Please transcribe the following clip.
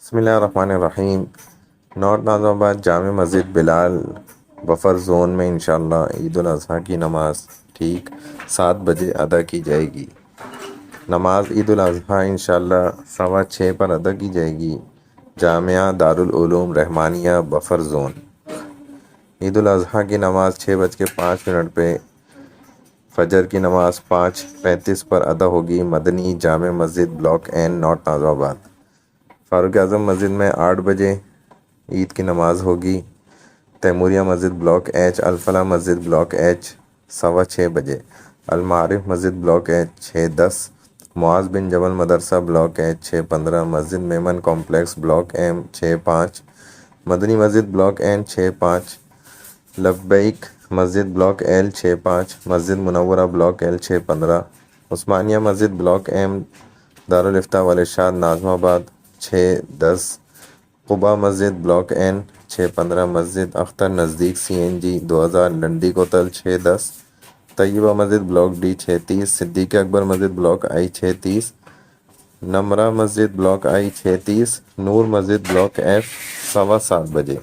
بسم اللہ الرحمن الرحیم۔ نارتھ ناظم آباد جامع مسجد بلال بفر زون میں انشاءاللہ عید الاضحیٰ کی نماز ٹھیک 7 بجے ادا کی جائے گی۔ نماز عید الاضحیٰ انشاءاللہ 6:15 پر ادا کی جائے گی۔ جامعہ دارالعلوم رحمانیہ بفر زون۔ عید الاضحیٰ کی نماز 6:05 پہ، فجر کی نماز 5:35 پر ادا ہوگی۔ مدنی Jama Masjid block N north ناظم آباد۔ فاروق اعظم مسجد میں 8 بجے عید کی نماز ہوگی۔ تیموریہ مسجد بلاک ایچ، الفلاح مسجد بلاک ایچ 6:15 بجے، المعارف مسجد بلاک ایچ 6:10، معاذ بن جبل مدرسہ بلاک ایچ 6:15، مسجد میمن کمپلیکس بلاک ایم 6:05، مدنی مسجد بلاک این 6:05، لبیک مسجد بلاک ایل 6:05، مسجد منورہ بلاک ایل 6:15، عثمانیہ مسجد بلاک ایم دارالفتاح والارشاد ناظم آباد 6:10، قباء مسجد بلاک این 6:15، مسجد اختر نزدیک CNG 2000 لنڈی کوتل 6:10، طیبہ مسجد بلاک ڈی 6:30، صدیق اکبر مسجد بلاک آئی 6:30، نمرہ مسجد بلاک آئی 6:30، نور مسجد بلاک ایف 7:15 بجے۔